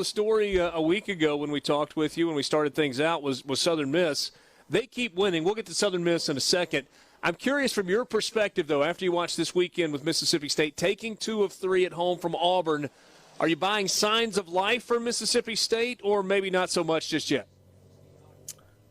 The story a week ago when we talked with you and we started things out was Southern Miss. They keep winning. We'll get to Southern Miss in a second. I'm curious from your perspective, though, after you watch this weekend with Mississippi State, taking 2 of 3 at home from Auburn, are you buying signs of life for Mississippi State or maybe not so much just yet?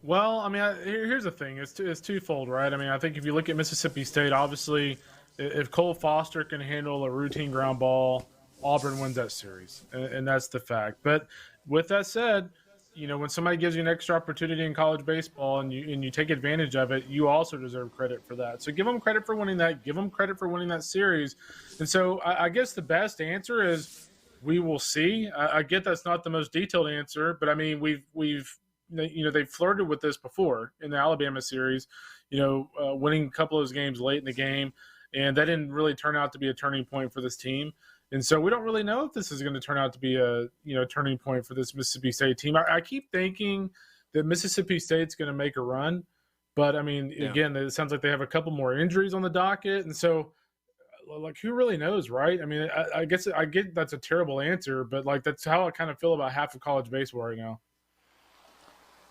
Well, I mean, here's the thing. It's twofold, right? I mean, I think if you look at Mississippi State, obviously, if Cole Foster can handle a routine ground ball, Auburn wins that series, and that's the fact. But with that said, you know, when somebody gives you an extra opportunity in college baseball and you take advantage of it, you also deserve credit for that. So give them credit for winning that. Give them credit for winning that series. And so I guess the best answer is we will see. I get that's not the most detailed answer, but I mean we've you know, they've flirted with this before in the Alabama series, you know, winning a couple of those games late in the game, and that didn't really turn out to be a turning point for this team. And so we don't really know if this is going to turn out to be a, you know, turning point for this Mississippi State team. I keep thinking that Mississippi State's going to make a run, but I mean, again, it sounds like they have a couple more injuries on the docket, and so like who really knows, right? I mean, I guess I get that's a terrible answer, but like that's how I kind of feel about half of college baseball right now.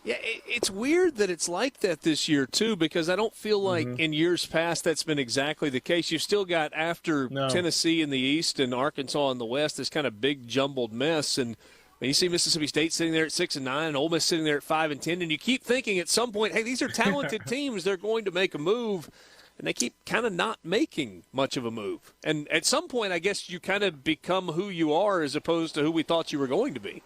Yeah, it's weird that it's like that this year, too, because I don't feel like in years past that's been exactly the case. You've still got, after Tennessee in the East and Arkansas in the West, this kind of big jumbled mess. And you see Mississippi State sitting there at 6-9, Ole Miss sitting there at 5-10, and you keep thinking at some point, hey, these are talented teams. They're going to make a move. And they keep kind of not making much of a move. And at some point, I guess you kind of become who you are as opposed to who we thought you were going to be.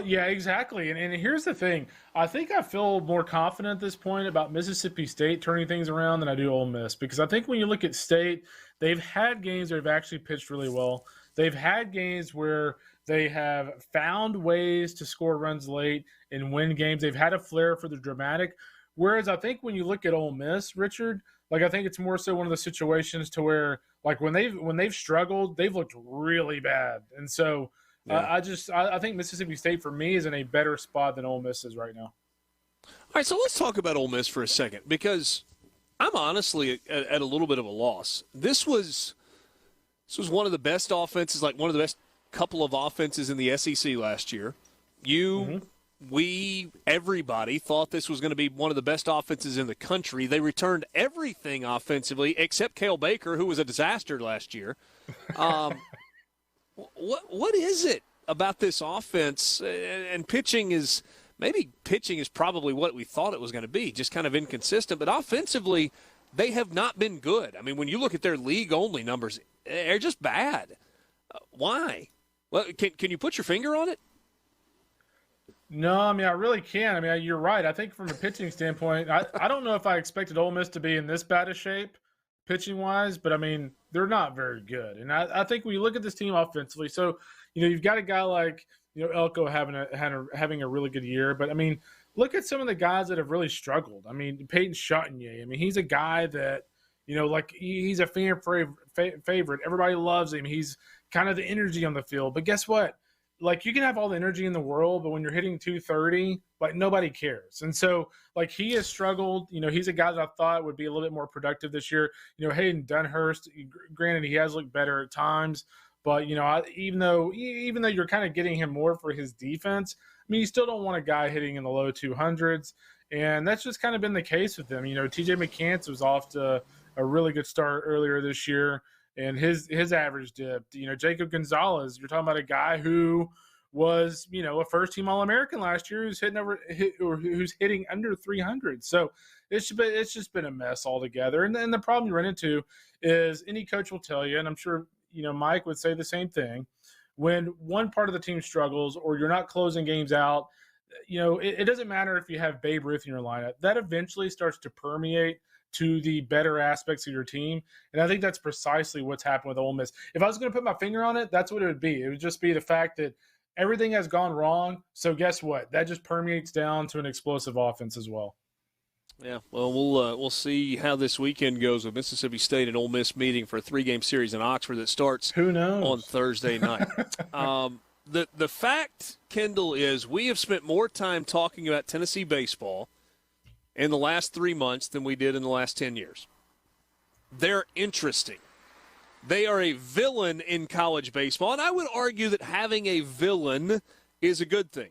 Yeah, exactly. And here's the thing. I think I feel more confident at this point about Mississippi State turning things around than I do Ole Miss. Because I think when you look at State, they've had games where they've actually pitched really well. They've had games where they have found ways to score runs late and win games. They've had a flair for the dramatic. Whereas I think when you look at Ole Miss, Richard, like I think it's more so one of the situations to where like when they've struggled, they've looked really bad. And so I think Mississippi State for me is in a better spot than Ole Miss is right now. All right, so let's talk about Ole Miss for a second because I'm honestly at a little bit of a loss. This was one of the best offenses, like one of the best couple of offenses in the SEC last year. Everybody thought this was going to be one of the best offenses in the country. They returned everything offensively except Cale Baker, who was a disaster last year. What is it about this offense? And pitching is probably what we thought it was going to be, just kind of inconsistent. But offensively, they have not been good. I mean, when you look at their league-only numbers, they're just bad. Why? Well, can you put your finger on it? No, I mean, I really can't. I mean, you're right. I think from a pitching standpoint, I don't know if I expected Ole Miss to be in this bad a shape pitching-wise, but, I mean, they're not very good. And I think when you look at this team offensively, so, you know, you've got a guy like, you know, Elko having a really good year. But, I mean, look at some of the guys that have really struggled. I mean, Peyton Chatagnier. I mean, he's a guy that, you know, like he's a fan favorite. Everybody loves him. He's kind of the energy on the field. But guess what? Like, you can have all the energy in the world, but when you're hitting 230, like, nobody cares. And so, like, he has struggled. You know, he's a guy that I thought would be a little bit more productive this year. You know, Hayden Dunhurst, granted, he has looked better at times. But, you know, even though you're kind of getting him more for his defense, I mean, you still don't want a guy hitting in the low 200s. And that's just kind of been the case with them. You know, TJ McCants was off to a really good start earlier this year, and his average dipped. You know, Jacob Gonzalez, you're talking about a guy who was, you know, a first-team All-American last year who's hitting under 300. So it's just been a mess altogether. And then the problem you run into is any coach will tell you, and I'm sure, you know, Mike would say the same thing, when one part of the team struggles or you're not closing games out, you know, it doesn't matter if you have Babe Ruth in your lineup. That eventually starts to permeate to the better aspects of your team. And I think that's precisely what's happened with Ole Miss. If I was going to put my finger on it, that's what it would be. It would just be the fact that everything has gone wrong. So guess what? That just permeates down to an explosive offense as well. Yeah, well, we'll see how this weekend goes with Mississippi State and Ole Miss meeting for a 3-game series in Oxford that starts Who knows? On Thursday night. The fact, Kendall, is we have spent more time talking about Tennessee baseball in the last 3 months than we did in the last 10 years. They're interesting. They are a villain in college baseball, and I would argue that having a villain is a good thing.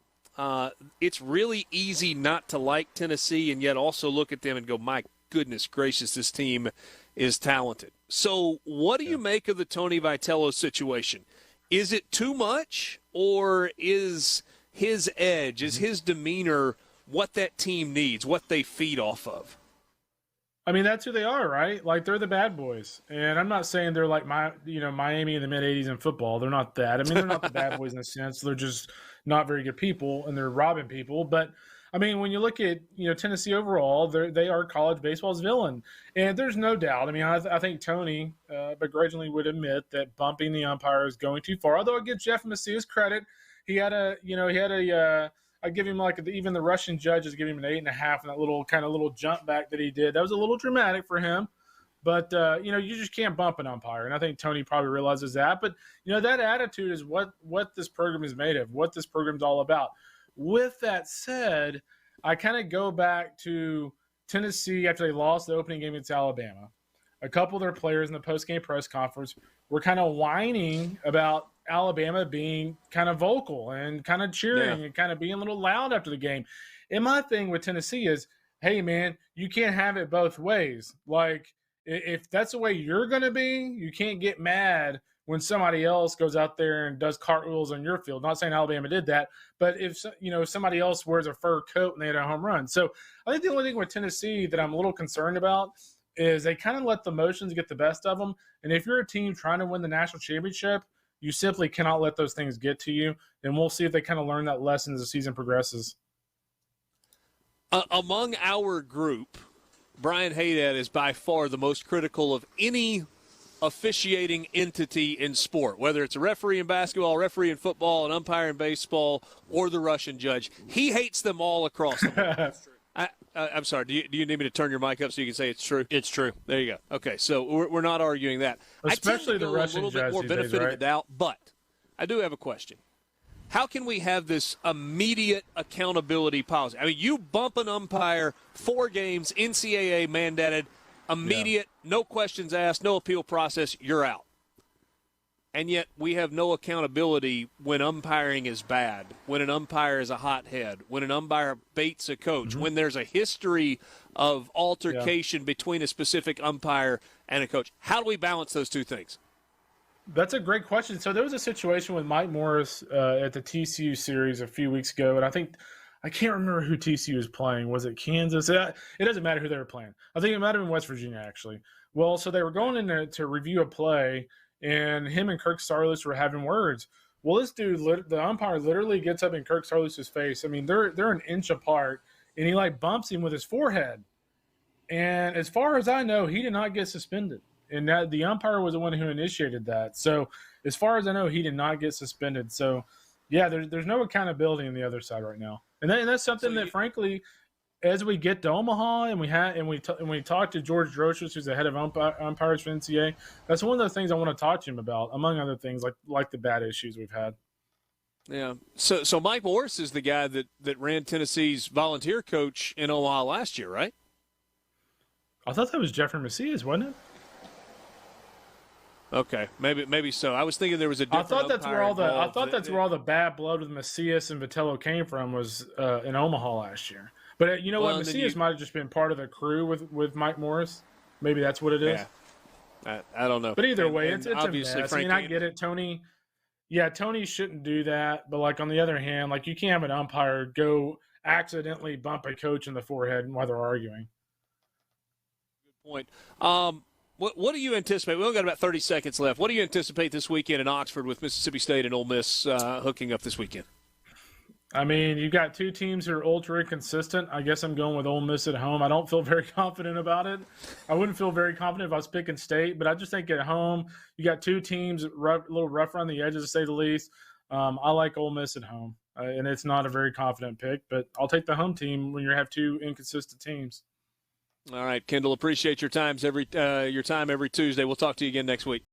It's really easy not to like Tennessee and yet also look at them and go, my goodness gracious, this team is talented. So what do you make of the Tony Vitello situation? Is it too much, or is his edge, is his demeanor what that team needs, what they feed off of? I mean, that's who they are, right? Like, they're the bad boys. And I'm not saying they're like Miami in the mid-'80s in football. They're not that. I mean, they're not the bad boys in a sense. They're just not very good people, and they're robbing people. But, I mean, when you look at, Tennessee overall, they are college baseball's villain. And there's no doubt. I mean, I think Tony begrudgingly would admit that bumping the umpire is going too far. Although I give Jeff Macias credit. He had a I give him even the Russian judges give him an 8.5 and that little jump back that he did. That was a little dramatic for him, but you just can't bump an umpire, and I think Tony probably realizes that. But that attitude is what this program is made of, what this program's all about. With that said, I kind of go back to Tennessee after they lost the opening game against Alabama. A couple of their players in the post-game press conference were kind of whining about Alabama being kind of vocal and kind of cheering and kind of being a little loud after the game. And my thing with Tennessee is, hey, man, you can't have it both ways. Like, if that's the way you're going to be, you can't get mad when somebody else goes out there and does cartwheels on your field. Not saying Alabama did that, but if somebody else wears a fur coat and they had a home run. So I think the only thing with Tennessee that I'm a little concerned about is they kind of let the emotions get the best of them. And if you're a team trying to win the national championship, you simply cannot let those things get to you. And we'll see if they kind of learn that lesson as the season progresses. Among our group, Brian Haydad is by far the most critical of any officiating entity in sport, whether it's a referee in basketball, a referee in football, an umpire in baseball, or the Russian judge. He hates them all across the board. I'm sorry. Do you need me to turn your mic up so you can say it's true? It's true. There you go. Okay, so we're not arguing that. Especially the Russian judge. A little bit more benefit of the doubt, but I do have a question. How can we have this immediate accountability policy? I mean, you bump an umpire 4 games, NCAA mandated, immediate, no questions asked, no appeal process, you're out. And yet we have no accountability when umpiring is bad, when an umpire is a hothead, when an umpire baits a coach, when there's a history of altercation between a specific umpire and a coach. How do we balance those two things? That's a great question. So there was a situation with Mike Morris at the TCU series a few weeks ago, and I can't remember who TCU was playing. Was it Kansas? It doesn't matter who they were playing. I think it might have been West Virginia, actually. Well, so they were going in there to review a play, and him and Kirk Saarloos were having words. Well, this dude, the umpire literally gets up in Kirk Saarloos' face. I mean, they're an inch apart, and he bumps him with his forehead. And as far as I know, he did not get suspended. And that the umpire was the one who initiated that. So as far as I know, he did not get suspended. So, yeah, there's no accountability on the other side right now. And that's something that, frankly, as we get to Omaha and we talk to George Drocious, who's the head of umpires for NCAA, that's one of the things I want to talk to him about, among other things, like the bad issues we've had. Yeah. So Mike Morris is the guy that ran Tennessee's volunteer coach in Omaha last year, right? I thought that was Jeffrey Macias, wasn't it? Okay, maybe so. I was thinking there was a different. I thought that's where all the bad blood with Macias and Vitello came from was in Omaha last year. But what? Macias might have just been part of the crew with Mike Morris. Maybe that's what it is. Yeah. I don't know. But either way, it's obviously a mess. I mean, I get it, Tony. Yeah, Tony shouldn't do that. But on the other hand, you can't have an umpire go accidentally bump a coach in the forehead while they're arguing. Good point. What do you anticipate? We've only got about 30 seconds left. What do you anticipate this weekend in Oxford with Mississippi State and Ole Miss hooking up this weekend? I mean, you've got two teams who are ultra inconsistent. I guess I'm going with Ole Miss at home. I don't feel very confident about it. I wouldn't feel very confident if I was picking State, but I just think at home you got two teams a little rougher on the edges, to say the least. I like Ole Miss at home, and it's not a very confident pick, but I'll take the home team when you have two inconsistent teams. All right, Kendall, appreciate your time every Tuesday. We'll talk to you again next week.